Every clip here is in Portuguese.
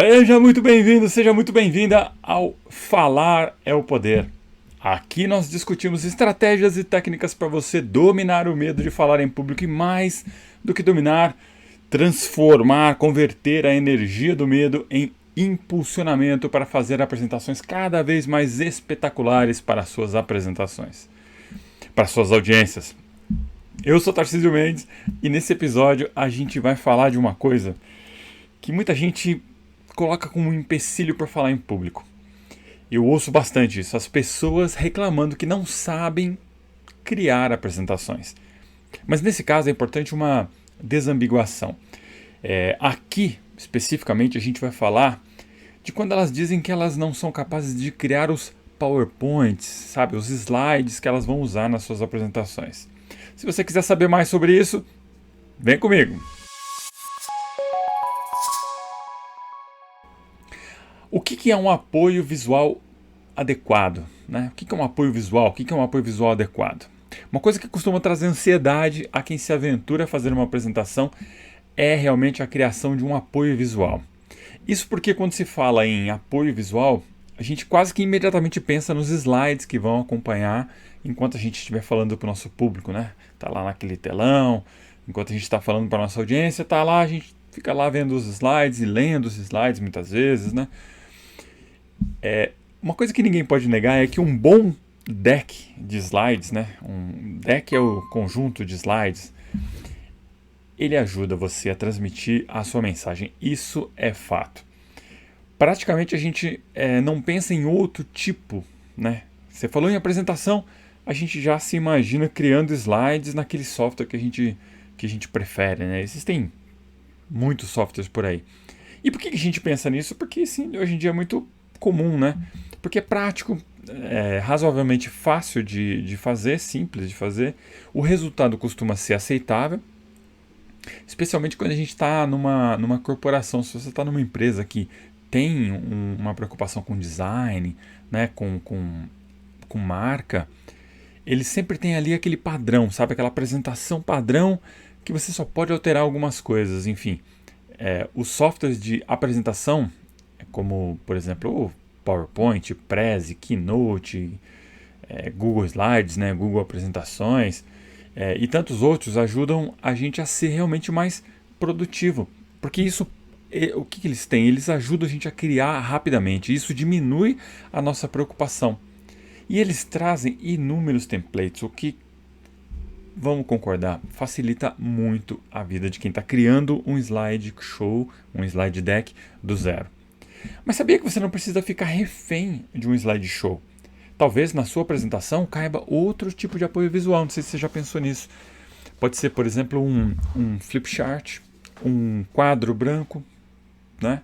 Seja muito bem-vindo, seja muito bem-vinda ao Falar é o Poder. Aqui nós discutimos estratégias e técnicas para você dominar o medo de falar em público e mais do que dominar, transformar, converter a energia do medo em impulsionamento para fazer apresentações cada vez mais espetaculares para suas apresentações, para suas audiências. Eu sou Tarcísio Mendes e nesse episódio a gente vai falar de uma coisa que muita gente coloca como um empecilho para falar em público. Eu ouço bastante isso, as pessoas reclamando que não sabem criar apresentações. Mas nesse caso é importante uma desambiguação. Aqui, especificamente, a gente vai falar de quando elas dizem que elas não são capazes de criar os PowerPoints, sabe, os slides que elas vão usar nas suas apresentações. Se você quiser saber mais sobre isso, vem comigo! O que é um apoio visual adequado? Né? O que é um apoio visual? O que é um apoio visual adequado? Uma coisa que costuma trazer ansiedade a quem se aventura a fazer uma apresentação é realmente a criação de um apoio visual. Isso porque quando se fala em apoio visual, a gente quase que imediatamente pensa nos slides que vão acompanhar enquanto a gente estiver falando para o nosso público, né? Tá lá naquele telão, enquanto a gente está falando para a nossa audiência, tá lá, a gente fica lá vendo os slides e lendo os slides muitas vezes, né? Uma coisa que ninguém pode negar é que um bom deck de slides, né? Um deck é o conjunto de slides, ele ajuda você a transmitir a sua mensagem. Isso é fato. Praticamente a gente não pensa em outro tipo, né? Você falou em apresentação, a gente já se imagina criando slides naquele software que a gente prefere, né? Existem muitos softwares por aí. E por que a gente pensa nisso? Porque sim, hoje em dia é muito comum, né? Porque é prático, é razoavelmente fácil de fazer, simples de fazer. O resultado costuma ser aceitável, especialmente quando a gente está numa corporação. Se você está numa empresa que tem uma preocupação com design, né? com marca, ele sempre tem ali aquele padrão, sabe? Aquela apresentação padrão que você só pode alterar algumas coisas, enfim. Os softwares de apresentação, como, por exemplo, o PowerPoint, Prezi, Keynote, Google Slides, né, Google Apresentações e tantos outros, ajudam a gente a ser realmente mais produtivo. Porque isso, o que eles têm? Eles ajudam a gente a criar rapidamente. Isso diminui a nossa preocupação. E eles trazem inúmeros templates, o que, vamos concordar, facilita muito a vida de quem está criando um slide show, um slide deck do zero. Mas sabia que você não precisa ficar refém de um slide show? Talvez na sua apresentação caiba outro tipo de apoio visual, não sei se você já pensou nisso. Pode ser, por exemplo, um flip chart, um quadro branco, né?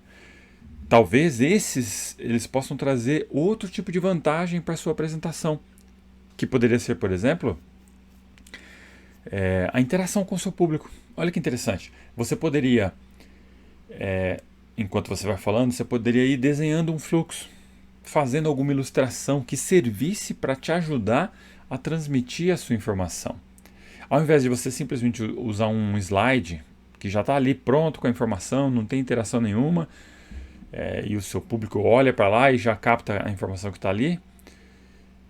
Talvez eles possam trazer outro tipo de vantagem para a sua apresentação, que poderia ser, por exemplo, a interação com o seu público. Olha que interessante. Você poderia, enquanto você vai falando, você poderia ir desenhando um fluxo, fazendo alguma ilustração que servisse para te ajudar a transmitir a sua informação. Ao invés de você simplesmente usar um slide que já está ali pronto com a informação, não tem interação nenhuma, e o seu público olha para lá e já capta a informação que está ali,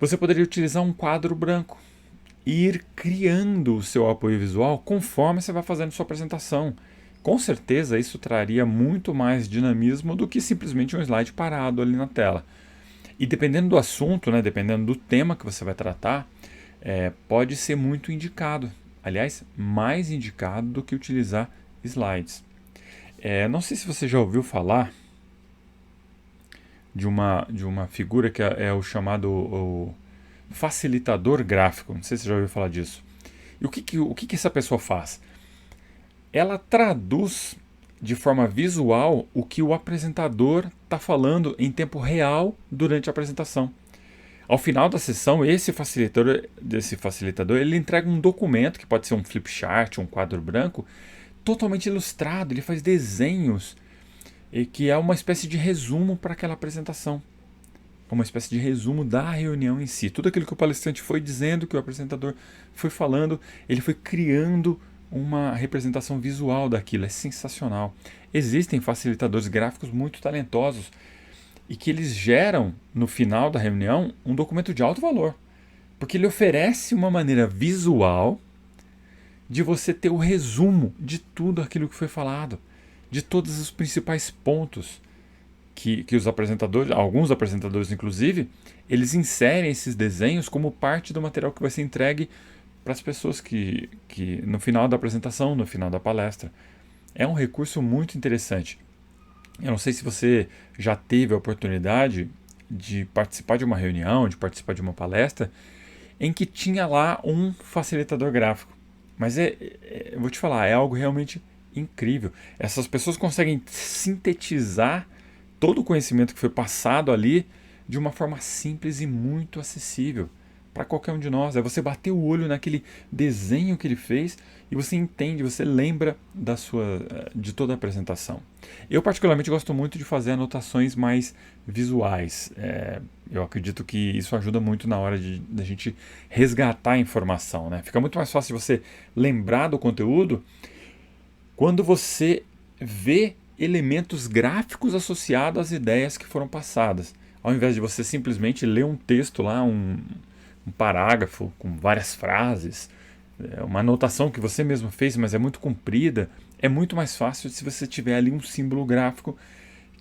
você poderia utilizar um quadro branco e ir criando o seu apoio visual conforme você vai fazendo sua apresentação. Com certeza isso traria muito mais dinamismo do que simplesmente um slide parado ali na tela. E dependendo do assunto, né, dependendo do tema que você vai tratar, pode ser muito indicado. Aliás, mais indicado do que utilizar slides. Não sei se você já ouviu falar de uma figura que é o chamado o facilitador gráfico. Não sei se você já ouviu falar disso. E o que essa pessoa faz? Ela traduz de forma visual o que o apresentador está falando em tempo real durante a apresentação. Ao final da sessão, esse facilitador ele entrega um documento, que pode ser um flip chart, um quadro branco, totalmente ilustrado. Ele faz desenhos, e que é uma espécie de resumo para aquela apresentação. Uma espécie de resumo da reunião em si. Tudo aquilo que o palestrante foi dizendo, que o apresentador foi falando, ele foi criando uma representação visual daquilo. É sensacional. Existem facilitadores gráficos muito talentosos e que eles geram, no final da reunião, um documento de alto valor. Porque ele oferece uma maneira visual de você ter o resumo de tudo aquilo que foi falado, de todos os principais pontos que os apresentadores, alguns apresentadores inclusive, eles inserem esses desenhos como parte do material que vai ser entregue para as pessoas que no final da apresentação, no final da palestra. É um recurso muito interessante. Eu não sei se você já teve a oportunidade de participar de uma reunião, de participar de uma palestra, em que tinha lá um facilitador gráfico. Mas eu vou te falar, é algo realmente incrível. Essas pessoas conseguem sintetizar todo o conhecimento que foi passado ali de uma forma simples e muito acessível para qualquer um de nós. É você bater o olho naquele desenho que ele fez e você entende, você lembra de toda a apresentação. Eu particularmente gosto muito de fazer anotações mais visuais. Eu acredito que isso ajuda muito na hora da gente resgatar a informação, né? Fica muito mais fácil você lembrar do conteúdo quando você vê elementos gráficos associados às ideias que foram passadas. Ao invés de você simplesmente ler um texto lá, um parágrafo com várias frases, uma anotação que você mesmo fez, mas é muito comprida, é muito mais fácil se você tiver ali um símbolo gráfico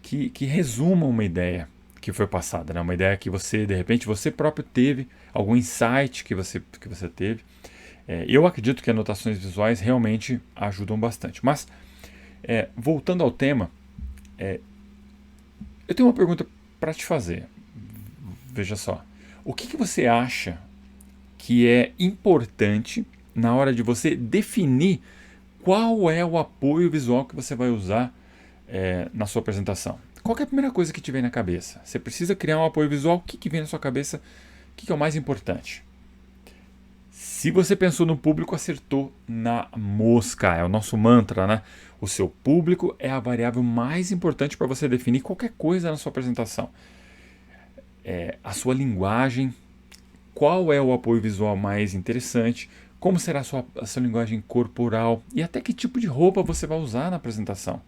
que resuma uma ideia que foi passada, né? Uma ideia que você, de repente, você próprio teve, algum insight que você teve. Eu acredito que anotações visuais realmente ajudam bastante. Mas, voltando ao tema, eu tenho uma pergunta para te fazer. Veja só. O que você acha que é importante na hora de você definir qual é o apoio visual que você vai usar na sua apresentação? Qual que é a primeira coisa que te vem na cabeça? Você precisa criar um apoio visual, o que vem na sua cabeça? O que é o mais importante? Se você pensou no público, acertou na mosca. É o nosso mantra, né? O seu público é a variável mais importante para você definir qualquer coisa na sua apresentação. A sua linguagem, qual é o apoio visual mais interessante, como será a sua linguagem corporal e até que tipo de roupa você vai usar na apresentação.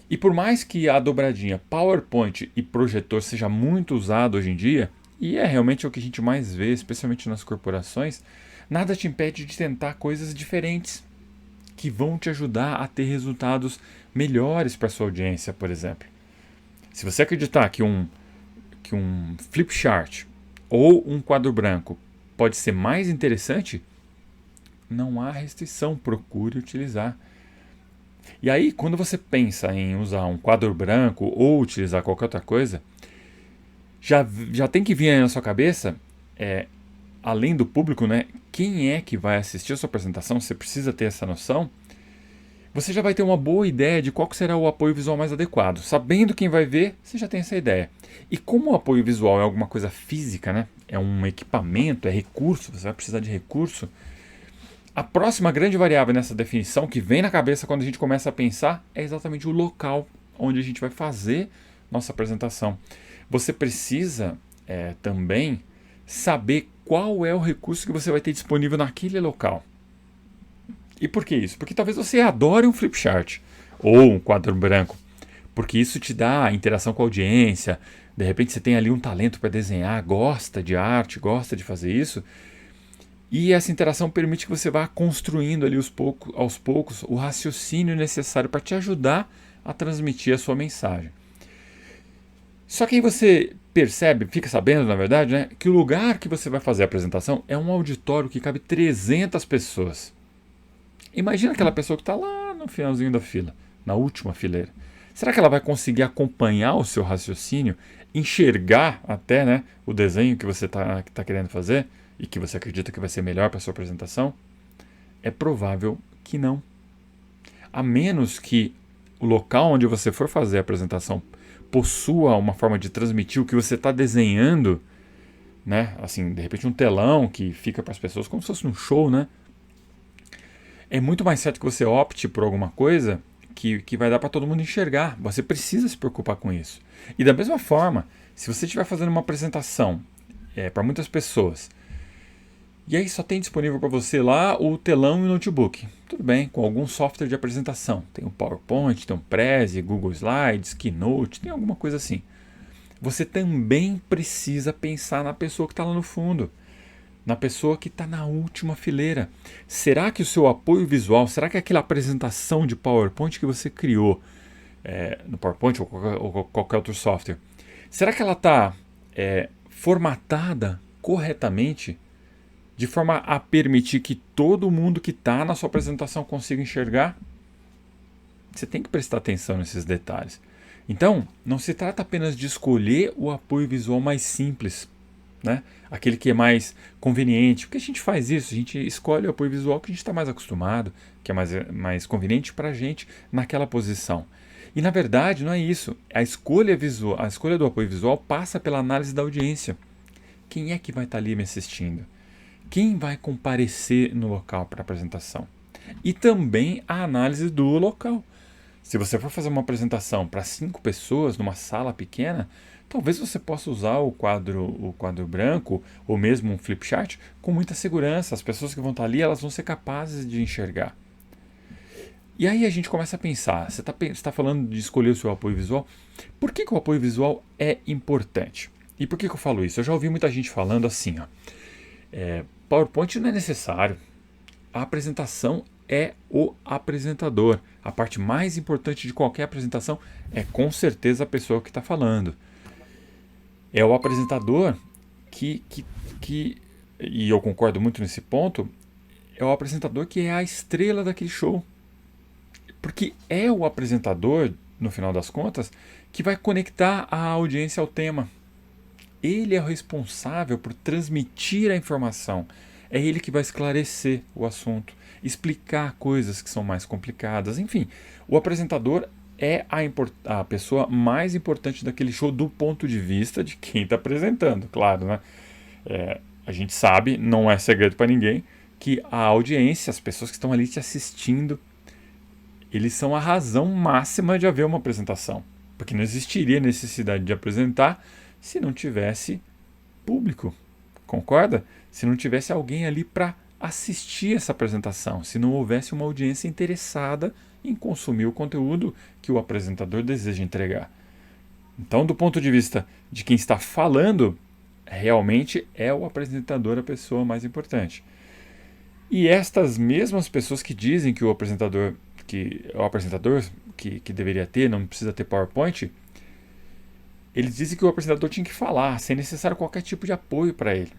E por mais que a dobradinha PowerPoint e projetor seja muito usado hoje em dia, e é realmente o que a gente mais vê, especialmente nas corporações, nada te impede de tentar coisas diferentes que vão te ajudar a ter resultados melhores para a sua audiência, por exemplo. Se você acreditar que um flip chart ou um quadro branco pode ser mais interessante, não há restrição, procure utilizar. E aí, quando você pensa em usar um quadro branco ou utilizar qualquer outra coisa, já tem que vir aí na sua cabeça, além do público, né, quem é que vai assistir a sua apresentação, você precisa ter essa noção. Você já vai ter uma boa ideia de qual será o apoio visual mais adequado. Sabendo quem vai ver, você já tem essa ideia. E como o apoio visual é alguma coisa física, né? É um equipamento, é recurso, você vai precisar de recurso. A próxima grande variável nessa definição que vem na cabeça quando a gente começa a pensar é exatamente o local onde a gente vai fazer nossa apresentação. Você precisa também saber qual é o recurso que você vai ter disponível naquele local. E por que isso? Porque talvez você adore um flip chart ou um quadro branco, porque isso te dá interação com a audiência. De repente você tem ali um talento para desenhar, gosta de arte, gosta de fazer isso. E essa interação permite que você vá construindo ali aos poucos o raciocínio necessário para te ajudar a transmitir a sua mensagem. Só que aí você percebe, fica sabendo na verdade, né, que o lugar que você vai fazer a apresentação é um auditório que cabe 300 pessoas. Imagina aquela pessoa que está lá no finalzinho da fila, na última fileira. Será que ela vai conseguir acompanhar o seu raciocínio, enxergar até, né, o desenho que você tá querendo fazer e que você acredita que vai ser melhor para a sua apresentação? É provável que não. A menos que o local onde você for fazer a apresentação possua uma forma de transmitir o que você está desenhando, né? Assim, de repente um telão que fica para as pessoas como se fosse um show, né? É muito mais certo que você opte por alguma coisa que vai dar para todo mundo enxergar. Você precisa se preocupar com isso. E da mesma forma, se você estiver fazendo uma apresentação para muitas pessoas E aí só tem disponível para você lá o telão e o notebook. Tudo bem, com algum software de apresentação. Tem o PowerPoint, tem o Prezi, Google Slides, Keynote, tem alguma coisa assim. Você também precisa pensar na pessoa que está lá no fundo, na pessoa que está na última fileira. Será que o seu apoio visual, será que aquela apresentação de PowerPoint que você criou no PowerPoint ou qualquer outro software, será que ela está formatada corretamente de forma a permitir que todo mundo que está na sua apresentação consiga enxergar? Você tem que prestar atenção nesses detalhes. Então, não se trata apenas de escolher o apoio visual mais simples, né? Aquele que é mais conveniente. Porque a gente faz isso, a gente escolhe o apoio visual que a gente está mais acostumado, que é mais conveniente para a gente naquela posição. E na verdade não é isso. A escolha do apoio visual passa pela análise da audiência. Quem é que vai estar ali me assistindo? Quem vai comparecer no local para a apresentação? E também a análise do local. Se você for fazer uma apresentação para 5 pessoas numa sala pequena, talvez você possa usar o quadro branco ou mesmo um flip chart com muita segurança. As pessoas que vão estar ali, elas vão ser capazes de enxergar. E aí a gente começa a pensar, você está falando de escolher o seu apoio visual, por que o apoio visual é importante? E por que eu falo isso? Eu já ouvi muita gente falando assim, ó, PowerPoint não é necessário, a apresentação é o apresentador. A parte mais importante de qualquer apresentação é com certeza a pessoa que está falando. É o apresentador e eu concordo muito nesse ponto, é o apresentador que é a estrela daquele show. Porque é o apresentador, no final das contas, que vai conectar a audiência ao tema. Ele é o responsável por transmitir a informação. É ele que vai esclarecer o assunto, explicar coisas que são mais complicadas. Enfim, o apresentador é a pessoa mais importante daquele show do ponto de vista de quem está apresentando, claro, né? A gente sabe, não é segredo para ninguém, que a audiência, as pessoas que estão ali te assistindo, eles são a razão máxima de haver uma apresentação. Porque não existiria necessidade de apresentar se não tivesse público. Concorda? Se não tivesse alguém ali para assistir essa apresentação, se não houvesse uma audiência interessada em consumir o conteúdo que o apresentador deseja entregar. Então, do ponto de vista de quem está falando, realmente é o apresentador a pessoa mais importante. E estas mesmas pessoas que dizem que o apresentador que deveria ter, não precisa ter PowerPoint, eles dizem que o apresentador tinha que falar, sem necessário qualquer tipo de apoio para ele.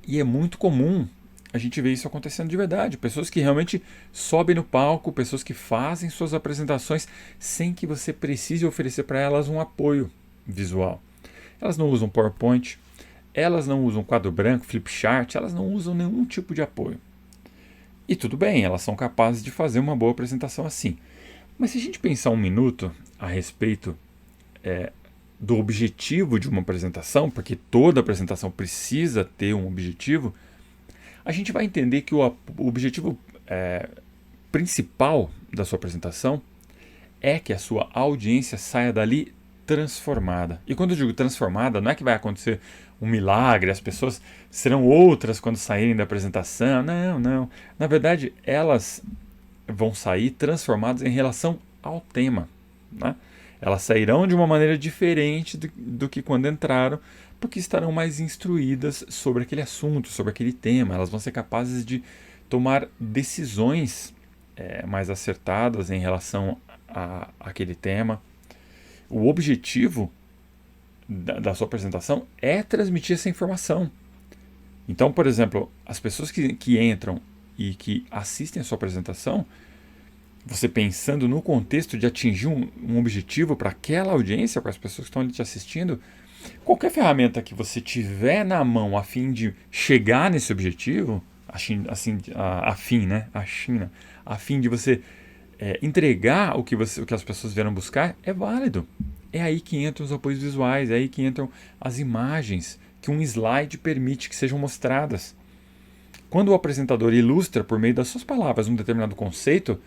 E é muito comum a gente ver isso acontecendo de verdade. Pessoas que realmente sobem no palco, pessoas que fazem suas apresentações sem que você precise oferecer para elas um apoio visual. Elas não usam PowerPoint, elas não usam quadro branco, flip chart, elas não usam nenhum tipo de apoio. E tudo bem, elas são capazes de fazer uma boa apresentação assim. Mas se a gente pensar um minuto a respeito do objetivo de uma apresentação, porque toda apresentação precisa ter um objetivo, a gente vai entender que o objetivo principal da sua apresentação é que a sua audiência saia dali transformada. E quando eu digo transformada, não é que vai acontecer um milagre, as pessoas serão outras quando saírem da apresentação. Não, não. Na verdade, elas vão sair transformadas em relação ao tema, né? Elas sairão de uma maneira diferente do que quando entraram, porque estarão mais instruídas sobre aquele assunto, sobre aquele tema. Elas vão ser capazes de tomar decisões mais acertadas em relação àquele tema. O objetivo da sua apresentação é transmitir essa informação. Então, por exemplo, as pessoas que entram e que assistem a sua apresentação, você pensando no contexto de atingir um objetivo para aquela audiência, para as pessoas que estão ali te assistindo, qualquer ferramenta que você tiver na mão a fim de chegar nesse objetivo, a fim de você entregar o que as pessoas vieram buscar, é válido. É aí que entram os apoios visuais, é aí que entram as imagens que um slide permite que sejam mostradas. Quando o apresentador ilustra por meio das suas palavras um determinado conceito,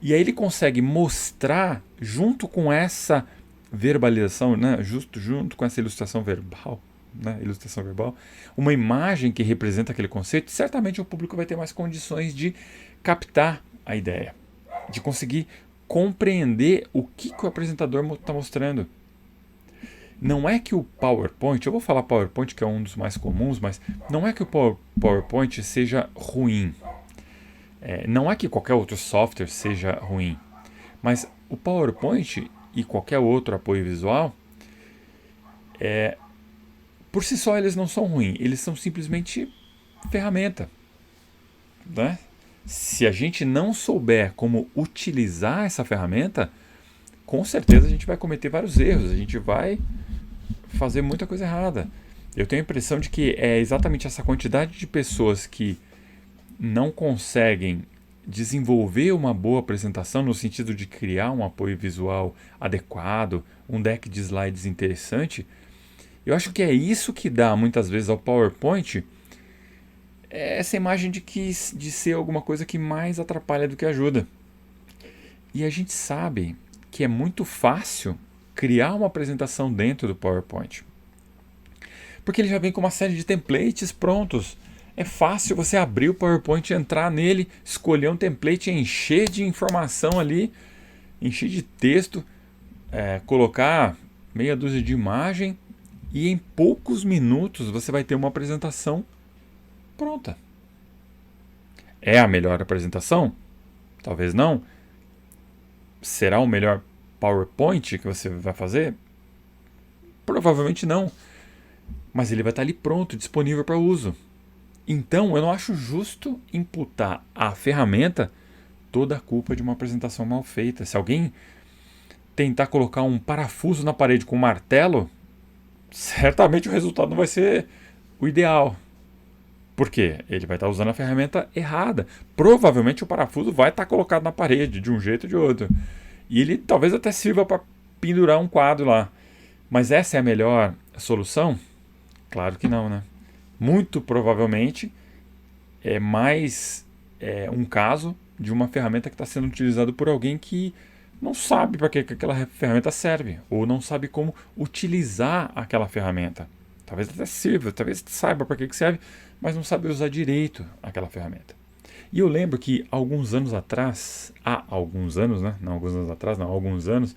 e aí ele consegue mostrar junto com essa verbalização, né, junto com essa ilustração verbal, né, ilustração verbal, uma imagem que representa aquele conceito, certamente o público vai ter mais condições de captar a ideia, de conseguir compreender o que o apresentador está mostrando. Não é que o PowerPoint, eu vou falar PowerPoint que é um dos mais comuns, mas não é que o PowerPoint seja ruim. Não é que qualquer outro software seja ruim. Mas o PowerPoint e qualquer outro apoio visual, por si só eles não são ruins, eles são simplesmente ferramenta, né? Se a gente não souber como utilizar essa ferramenta, com certeza a gente vai cometer vários erros, a gente vai fazer muita coisa errada. Eu tenho a impressão de que é exatamente essa quantidade de pessoas que não conseguem desenvolver uma boa apresentação no sentido de criar um apoio visual adequado, um deck de slides interessante. Eu acho que é isso que dá muitas vezes ao PowerPoint essa imagem de ser alguma coisa que mais atrapalha do que ajuda. E a gente sabe que é muito fácil criar uma apresentação dentro do PowerPoint, porque ele já vem com uma série de templates prontos. É fácil você abrir o PowerPoint, entrar nele, escolher um template, encher de informação ali, encher de texto, colocar meia dúzia de imagem e em poucos minutos você vai ter uma apresentação pronta. É a melhor apresentação? Talvez não. Será o melhor PowerPoint que você vai fazer? Provavelmente não. Mas ele vai estar ali pronto, disponível para uso. Então, eu não acho justo imputar à ferramenta toda a culpa de uma apresentação mal feita. Se alguém tentar colocar um parafuso na parede com um martelo, certamente o resultado não vai ser o ideal. Por quê? Ele vai estar usando a ferramenta errada. Provavelmente o parafuso vai estar colocado na parede, de um jeito ou de outro. E ele talvez até sirva para pendurar um quadro lá. Mas essa é a melhor solução? Claro que não, né? Muito provavelmente é mais um caso de uma ferramenta que está sendo utilizada por alguém que não sabe para que aquela ferramenta serve, ou não sabe como utilizar aquela ferramenta. Talvez até sirva, talvez saiba para que serve, mas não sabe usar direito aquela ferramenta. E eu lembro que alguns anos atrás, há alguns anos, né? Não alguns anos atrás, não, há alguns anos,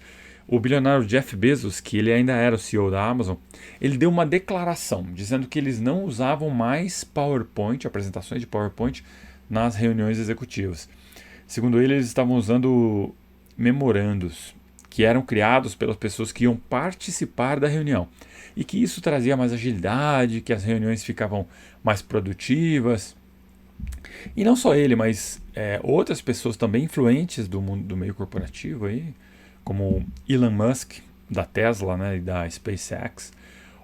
o bilionário Jeff Bezos, que ele ainda era o CEO da Amazon, ele deu uma declaração dizendo que eles não usavam mais PowerPoint, apresentações de PowerPoint, nas reuniões executivas. Segundo ele, eles estavam usando memorandos, que eram criados pelas pessoas que iam participar da reunião. E que isso trazia mais agilidade, que as reuniões ficavam mais produtivas. E não só ele, mas outras pessoas também influentes do mundo do meio corporativo aí, como Elon Musk, da Tesla, né, e da SpaceX,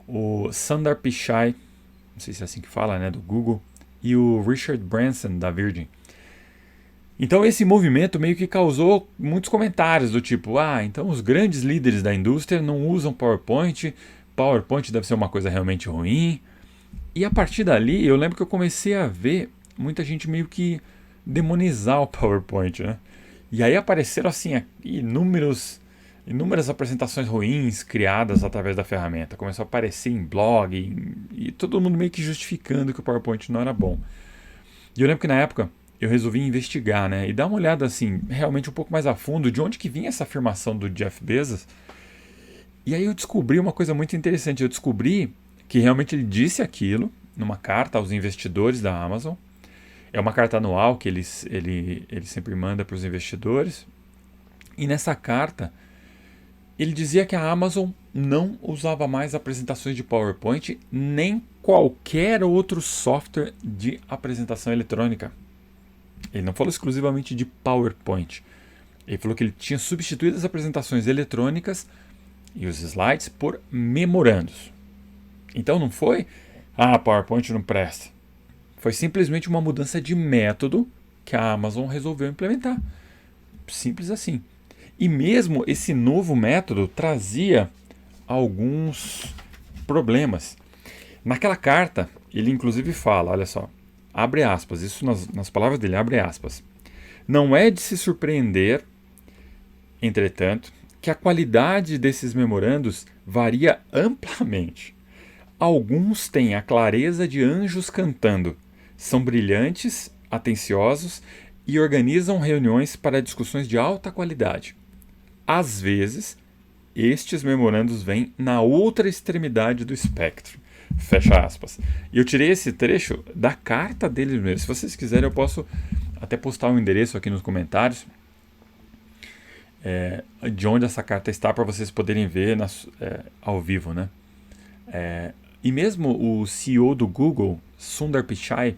o Sundar Pichai, não sei se é assim que fala, né, do Google, e o Richard Branson, da Virgin. Então esse movimento meio que causou muitos comentários do tipo, então os grandes líderes da indústria não usam PowerPoint, PowerPoint deve ser uma coisa realmente ruim. E a partir dali eu lembro que eu comecei a ver muita gente meio que demonizar o PowerPoint, né? E aí apareceram assim inúmeras apresentações ruins criadas através da ferramenta. Começou a aparecer em blog e todo mundo meio que justificando que o PowerPoint não era bom. E eu lembro que na época eu resolvi investigar, né, e dar uma olhada assim, realmente um pouco mais a fundo de onde que vinha essa afirmação do Jeff Bezos. E aí eu descobri uma coisa muito interessante. Eu descobri que realmente ele disse aquilo numa carta aos investidores da Amazon. É uma carta anual que ele sempre manda para os investidores. E nessa carta, ele dizia que a Amazon não usava mais apresentações de PowerPoint nem qualquer outro software de apresentação eletrônica. Ele não falou exclusivamente de PowerPoint. Ele falou que ele tinha substituído as apresentações eletrônicas e os slides por memorandos. Então não foi, PowerPoint não presta. Foi simplesmente uma mudança de método que a Amazon resolveu implementar. Simples assim. E mesmo esse novo método trazia alguns problemas. Naquela carta, ele inclusive fala, olha só, abre aspas, isso nas palavras dele, abre aspas. Não é de se surpreender, entretanto, que a qualidade desses memorandos varia amplamente. Alguns têm a clareza de anjos cantando, são brilhantes, atenciosos e organizam reuniões para discussões de alta qualidade. Às vezes, estes memorandos vêm na outra extremidade do espectro. Fecha aspas. E eu tirei esse trecho da carta deles mesmo. Se vocês quiserem, eu posso até postar um endereço aqui nos comentários de onde essa carta está para vocês poderem ver ao vivo, né? E mesmo o CEO do Google, Sundar Pichai,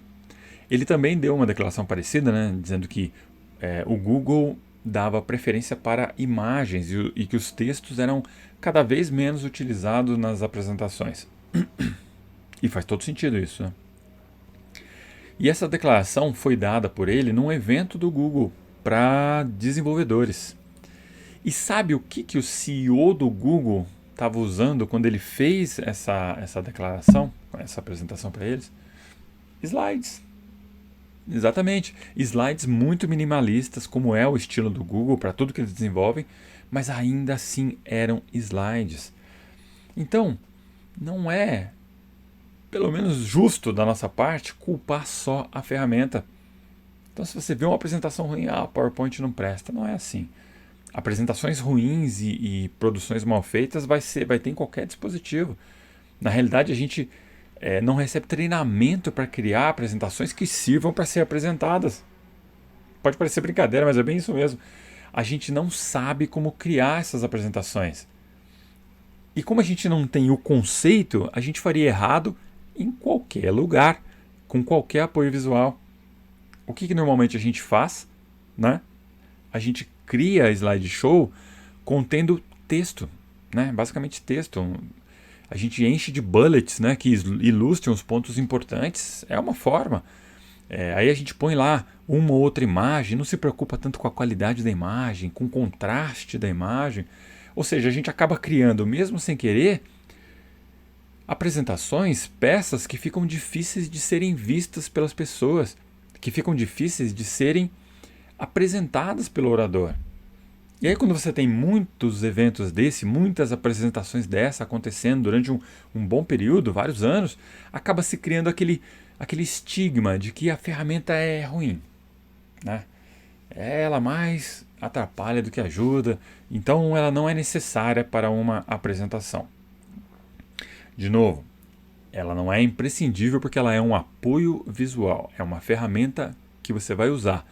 ele também deu uma declaração parecida, né? Dizendo que o Google dava preferência para imagens e que os textos eram cada vez menos utilizados nas apresentações. E faz todo sentido isso, né? E essa declaração foi dada por ele num evento do Google para desenvolvedores. E sabe o que o CEO do Google estava usando quando ele fez essa declaração, essa apresentação para eles? Slides. Exatamente. Slides muito minimalistas, como é o estilo do Google para tudo que eles desenvolvem, mas ainda assim eram slides. Então, não é, pelo menos justo da nossa parte, culpar só a ferramenta. Então, se você vê uma apresentação ruim, PowerPoint não presta. Não é assim. Apresentações ruins e produções mal feitas vai ter em qualquer dispositivo. Na realidade, a gente não recebe treinamento para criar apresentações que sirvam para ser apresentadas. Pode parecer brincadeira, mas é bem isso mesmo. A gente não sabe como criar essas apresentações. E como a gente não tem o conceito, a gente faria errado em qualquer lugar, com qualquer apoio visual. O que normalmente a gente faz, né? A gente cria slideshow contendo texto, né? Basicamente texto. A gente enche de bullets, né? Que ilustram os pontos importantes. É uma forma. Aí a gente põe lá uma ou outra imagem, não se preocupa tanto com a qualidade da imagem, com o contraste da imagem. Ou seja, a gente acaba criando, mesmo sem querer, apresentações, peças que ficam difíceis de serem vistas pelas pessoas, que ficam difíceis de serem apresentadas pelo orador. E aí quando você tem muitos eventos muitas apresentações dessa acontecendo durante um bom período, vários anos, acaba se criando aquele estigma de que a ferramenta é ruim, né? Ela mais atrapalha do que ajuda, então ela não é necessária para uma apresentação. De novo, ela não é imprescindível porque ela é um apoio visual, é uma ferramenta que você vai usar.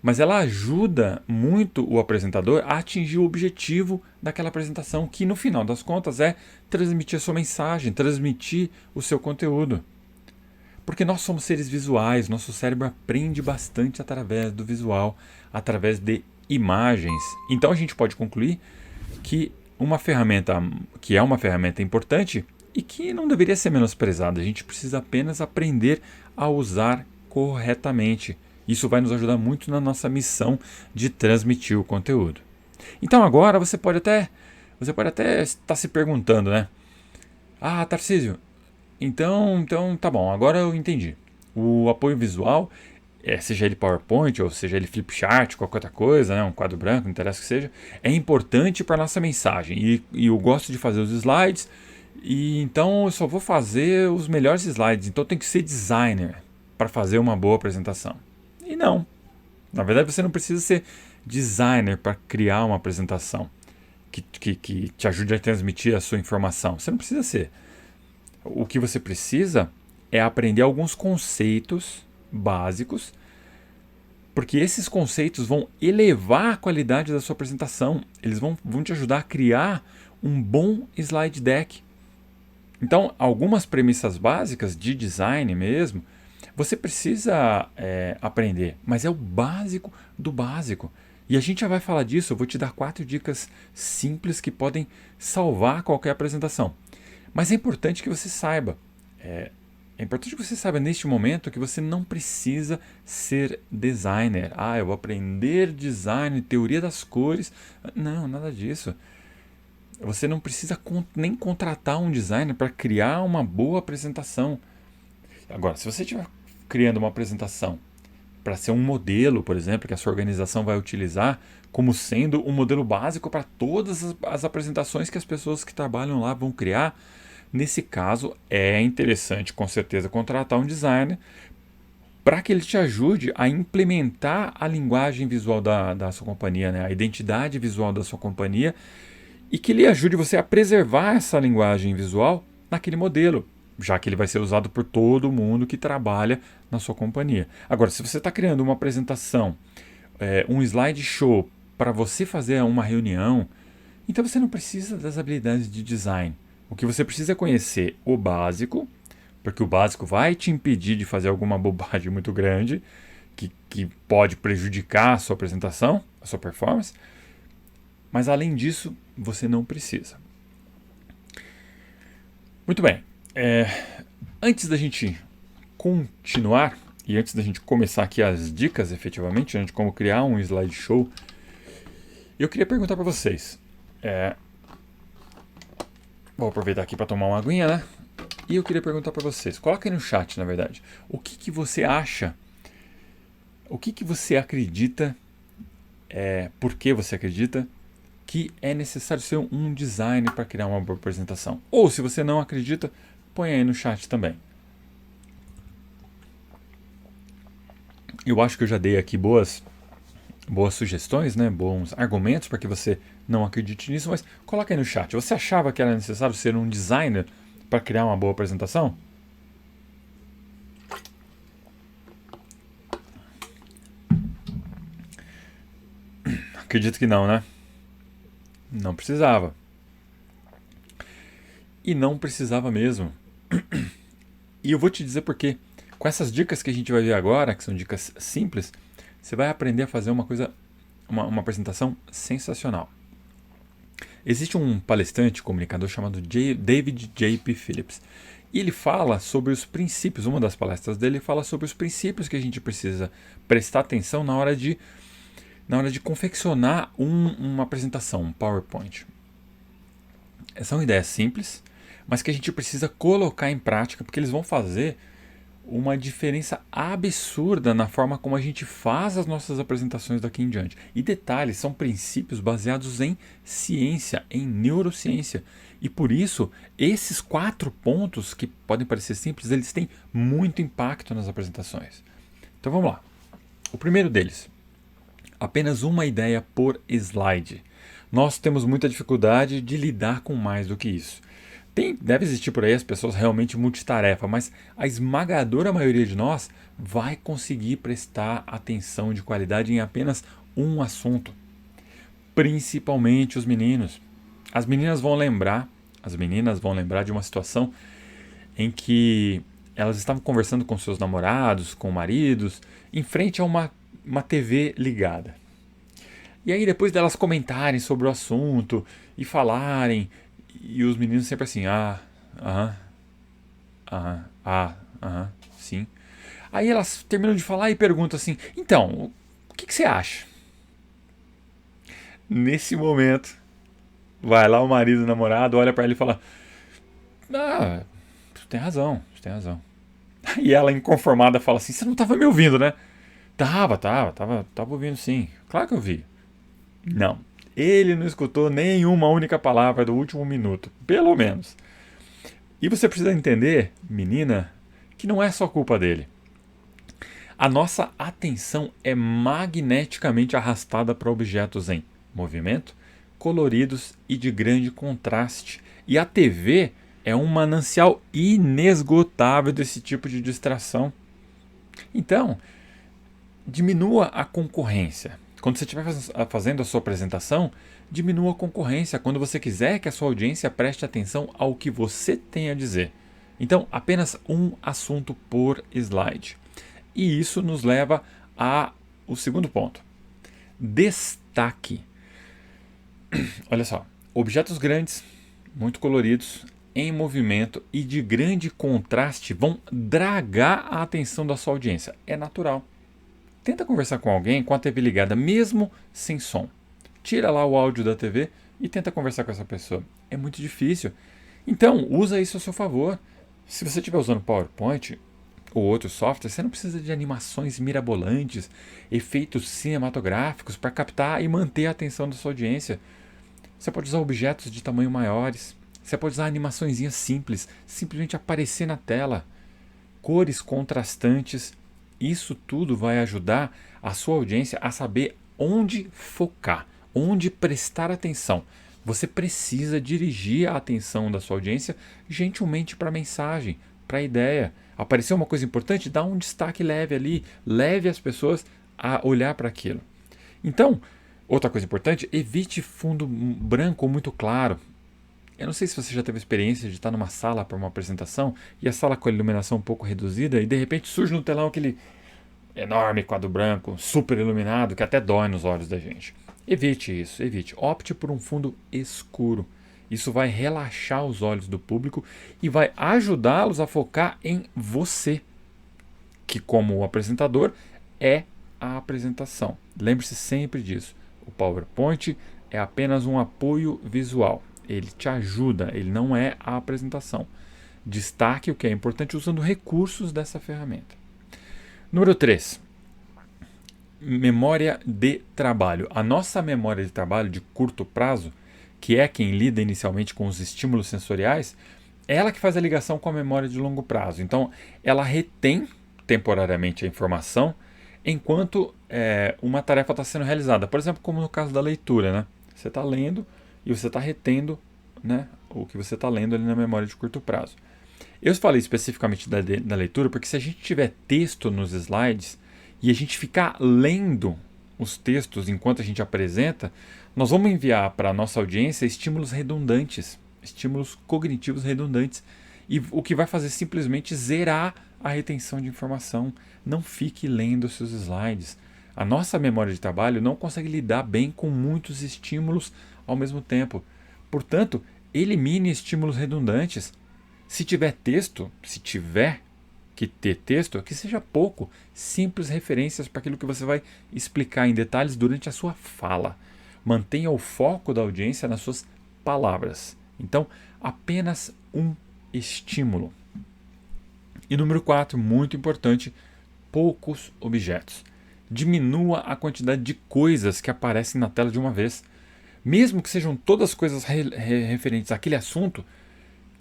Mas ela ajuda muito o apresentador a atingir o objetivo daquela apresentação, que no final das contas é transmitir a sua mensagem, transmitir o seu conteúdo. Porque nós somos seres visuais, nosso cérebro aprende bastante através do visual, através de imagens. Então a gente pode concluir que uma ferramenta que é uma ferramenta importante e que não deveria ser menosprezada. A gente precisa apenas aprender a usar corretamente. Isso vai nos ajudar muito na nossa missão de transmitir o conteúdo. Então agora você pode até estar se perguntando, né? Tarcísio, então tá bom, agora eu entendi. O apoio visual, seja ele PowerPoint ou seja ele Flipchart, qualquer outra coisa, né? Um quadro branco, não interessa o que seja, é importante para a nossa mensagem. E eu gosto de fazer os slides, e então eu só vou fazer os melhores slides. Então tem que ser designer para fazer uma boa apresentação. E não. Na verdade, você não precisa ser designer para criar uma apresentação que te ajude a transmitir a sua informação. Você não precisa ser. O que você precisa é aprender alguns conceitos básicos, porque esses conceitos vão elevar a qualidade da sua apresentação. Eles vão te ajudar a criar um bom slide deck. Então, algumas premissas básicas de design mesmo, você precisa aprender, mas é o básico do básico. E a gente já vai falar disso, eu vou te dar 4 dicas simples que podem salvar qualquer apresentação. Mas é importante que você saiba, neste momento que você não precisa ser designer. Eu vou aprender design, teoria das cores. Não, nada disso. Você não precisa nem contratar um designer para criar uma boa apresentação. Agora, se você estiver criando uma apresentação para ser um modelo, por exemplo, que a sua organização vai utilizar como sendo um modelo básico para todas as apresentações que as pessoas que trabalham lá vão criar, Nesse caso, é interessante com certeza contratar um designer para que ele te ajude a implementar a linguagem visual da sua companhia, né? A identidade visual da sua companhia, e que ele ajude você a preservar essa linguagem visual naquele modelo, já que ele vai ser usado por todo mundo que trabalha na sua companhia. Agora, se você está criando uma apresentação, um slideshow para você fazer uma reunião, então você não precisa das habilidades de design. O que você precisa é conhecer o básico, porque o básico vai te impedir de fazer alguma bobagem muito grande, que pode prejudicar a sua apresentação, a sua performance. Mas além disso, você não precisa. Muito bem. Antes da gente continuar, e antes da gente começar aqui as dicas efetivamente, de como criar um slideshow, eu queria perguntar para vocês. Vou aproveitar aqui para tomar uma aguinha, né? E eu queria perguntar para vocês, coloca aí no chat, na verdade, o que você acha, o que você acredita, por que você acredita que é necessário ser um designer para criar uma boa apresentação. Ou se você não acredita, põe aí no chat também. Eu acho que eu já dei aqui boas sugestões, né? Bons argumentos para que você não acredite nisso, mas coloca aí no chat. Você achava que era necessário ser um designer para criar uma boa apresentação? Acredito que não, né? Não precisava. E não precisava mesmo. E eu vou te dizer por quê. Com essas dicas que a gente vai ver agora, que são dicas simples, você vai aprender a fazer uma apresentação sensacional. Existe um palestrante, comunicador chamado David J.P. Phillips. E ele fala sobre os princípios, uma das palestras dele fala sobre os princípios que a gente precisa prestar atenção na hora de confeccionar uma apresentação, um PowerPoint. São ideias simples, mas que a gente precisa colocar em prática, porque eles vão fazer uma diferença absurda na forma como a gente faz as nossas apresentações daqui em diante. E detalhes, são princípios baseados em ciência, em neurociência. E por isso, esses 4 pontos, que podem parecer simples, eles têm muito impacto nas apresentações. Então vamos lá. O primeiro deles, apenas uma ideia por slide. Nós temos muita dificuldade de lidar com mais do que isso. Deve existir por aí as pessoas realmente multitarefa, mas a esmagadora maioria de nós vai conseguir prestar atenção de qualidade em apenas um assunto. Principalmente os meninos. As meninas vão lembrar de uma situação em que elas estavam conversando com seus namorados, com maridos, em frente a uma TV ligada. E aí depois delas comentarem sobre o assunto e falarem, e os meninos sempre assim, sim. Aí elas terminam de falar e perguntam assim, então, o que você acha? Nesse momento, vai lá o marido, o namorado, olha pra ela e fala, você tem razão. E ela, inconformada, fala assim, você não tava me ouvindo, né? Tava ouvindo sim, claro que eu vi. Não, ele não escutou nenhuma única palavra do último minuto, pelo menos. E você precisa entender, menina, que não é só culpa dele. A nossa atenção é magneticamente arrastada para objetos em movimento, coloridos e de grande contraste. E a TV é um manancial inesgotável desse tipo de distração. Então, diminua a concorrência. Quando você estiver fazendo a sua apresentação, diminua a concorrência quando você quiser que a sua audiência preste atenção ao que você tem a dizer. Então, apenas um assunto por slide. E isso nos leva ao segundo ponto. Destaque. Olha só, objetos grandes, muito coloridos, em movimento e de grande contraste vão dragar a atenção da sua audiência. É natural. Tenta conversar com alguém com a TV ligada, mesmo sem som. Tira lá o áudio da TV e tenta conversar com essa pessoa. É muito difícil. Então, usa isso a seu favor. Se você estiver usando PowerPoint ou outros softwares, você não precisa de animações mirabolantes, efeitos cinematográficos para captar e manter a atenção da sua audiência. Você pode usar objetos de tamanho maiores, Você pode usar animaçõezinhas simples, simplesmente aparecer na tela, cores contrastantes. Isso tudo vai ajudar a sua audiência a saber onde focar, onde prestar atenção. Você precisa dirigir a atenção da sua audiência gentilmente para a mensagem, para a ideia. Apareceu uma coisa importante, dá um destaque leve ali, leve as pessoas a olhar para aquilo. Então, outra coisa importante, evite fundo branco muito claro. Eu não sei se você já teve a experiência de estar numa sala para uma apresentação e a sala com a iluminação um pouco reduzida e de repente surge no telão aquele enorme quadro branco, super iluminado, que até dói nos olhos da gente. Evite isso, evite. Opte por um fundo escuro. Isso vai relaxar os olhos do público e vai ajudá-los a focar em você, que como o apresentador é a apresentação. Lembre-se sempre disso. O PowerPoint é apenas um apoio visual. Ele te ajuda, ele não é a apresentação. Destaque o que é importante usando recursos dessa ferramenta. Número 3. Memória de trabalho. A nossa memória de trabalho de curto prazo, que é quem lida inicialmente com os estímulos sensoriais, é ela que faz a ligação com a memória de longo prazo. Então, ela retém temporariamente a informação enquanto uma tarefa está sendo realizada. Por exemplo, como no caso da leitura, né? Você está lendo e você está retendo, né, o que você está lendo ali na memória de curto prazo. Eu falei especificamente da leitura porque se a gente tiver texto nos slides e a gente ficar lendo os textos enquanto a gente apresenta, nós vamos enviar para a nossa audiência estímulos redundantes, estímulos cognitivos redundantes, e o que vai fazer simplesmente zerar a retenção de informação. Não fique lendo seus slides. A nossa memória de trabalho não consegue lidar bem com muitos estímulos ao mesmo tempo. Portanto, elimine estímulos redundantes. Se tiver texto, se tiver que ter texto, que seja pouco, simples referências para aquilo que você vai explicar em detalhes durante a sua fala. Mantenha o foco da audiência nas suas palavras. Então, apenas um estímulo. E número 4, muito importante, poucos objetos. Diminua a quantidade de coisas que aparecem na tela de uma vez. Mesmo que sejam todas coisas referentes àquele assunto,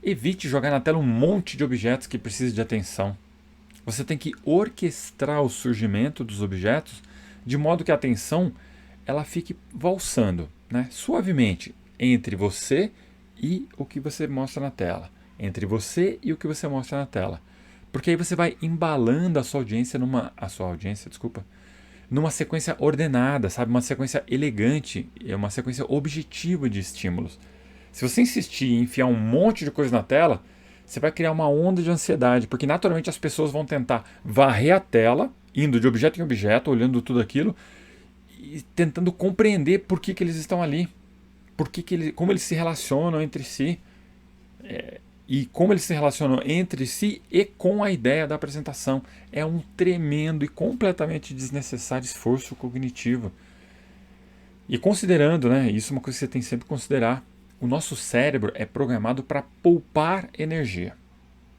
evite jogar na tela um monte de objetos que precisam de atenção. Você tem que orquestrar o surgimento dos objetos de modo que a atenção ela fique valsando, né, suavemente entre você e o que você mostra na tela. Entre você e o que você mostra na tela. Porque aí você vai embalando a sua audiência numa sequência ordenada, sabe? Uma sequência elegante, uma sequência objetiva de estímulos. Se você insistir em enfiar um monte de coisa na tela, você vai criar uma onda de ansiedade, porque naturalmente as pessoas vão tentar varrer a tela, indo de objeto em objeto, olhando tudo aquilo, e tentando compreender por que eles estão ali, como eles se relacionam entre si, e como eles se relacionam entre si e com a ideia da apresentação. É um tremendo e completamente desnecessário esforço cognitivo. E considerando, né, isso é uma coisa que você tem sempre que considerar, o nosso cérebro é programado para poupar energia.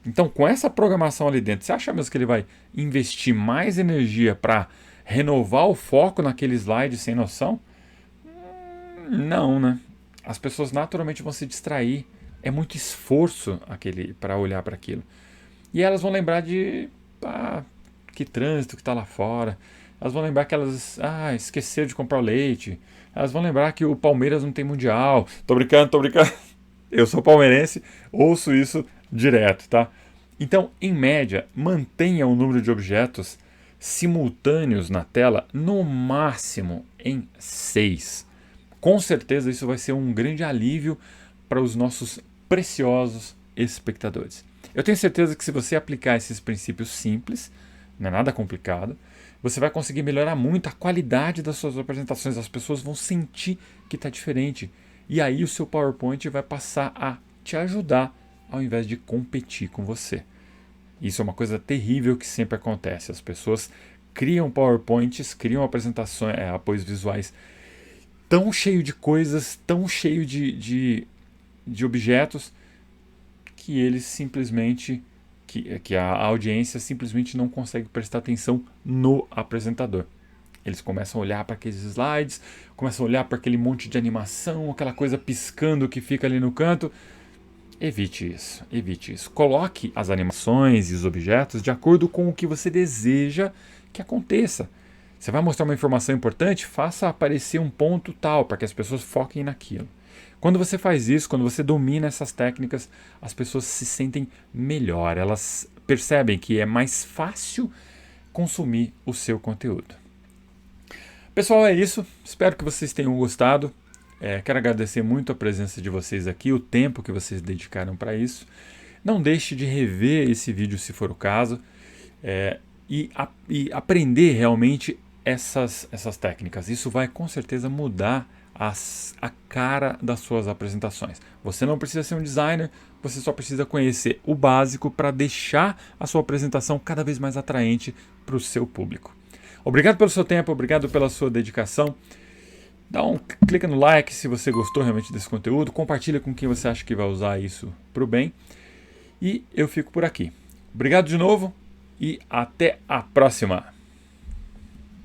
Então, com essa programação ali dentro, você acha mesmo que ele vai investir mais energia para renovar o foco naquele slide sem noção? Não, né? As pessoas naturalmente vão se distrair. É muito esforço para olhar para aquilo. E elas vão lembrar de que trânsito que está lá fora. Elas vão lembrar que elas esqueceram de comprar o leite. Elas vão lembrar que o Palmeiras não tem mundial. Tô brincando. Eu sou palmeirense, ouço isso direto, tá? Então, em média, mantenha o número de objetos simultâneos na tela no máximo em 6. Com certeza isso vai ser um grande alívio para os nossos preciosos espectadores. Eu tenho certeza que se você aplicar esses princípios simples, não é nada complicado, você vai conseguir melhorar muito a qualidade das suas apresentações. As pessoas vão sentir que está diferente. E aí o seu PowerPoint vai passar a te ajudar ao invés de competir com você. Isso é uma coisa terrível que sempre acontece. As pessoas criam PowerPoints, criam apresentações, apoios visuais tão cheio de coisas, tão cheio de objetos, que eles simplesmente, que a audiência simplesmente não consegue prestar atenção no apresentador. Eles começam a olhar para aqueles slides, começam a olhar para aquele monte de animação, aquela coisa piscando que fica ali no canto, Evite isso, evite isso. Coloque as animações e os objetos de acordo com o que você deseja que aconteça. Você vai mostrar uma informação importante? Faça aparecer um ponto tal, para que as pessoas foquem naquilo. Quando você faz isso, quando você domina essas técnicas, as pessoas se sentem melhor. Elas percebem que é mais fácil consumir o seu conteúdo. Pessoal, é isso. Espero que vocês tenham gostado. Quero agradecer muito a presença de vocês aqui, o tempo que vocês dedicaram para isso. Não deixe de rever esse vídeo se for o caso e aprender realmente essas técnicas. Isso vai com certeza mudar a cara das suas apresentações. Você não precisa ser um designer, você só precisa conhecer o básico para deixar a sua apresentação cada vez mais atraente para o seu público. Obrigado pelo seu tempo, obrigado pela sua dedicação. Clica no like se você gostou realmente desse conteúdo, compartilha com quem você acha que vai usar isso para o bem. E eu fico por aqui. Obrigado de novo e até a próxima!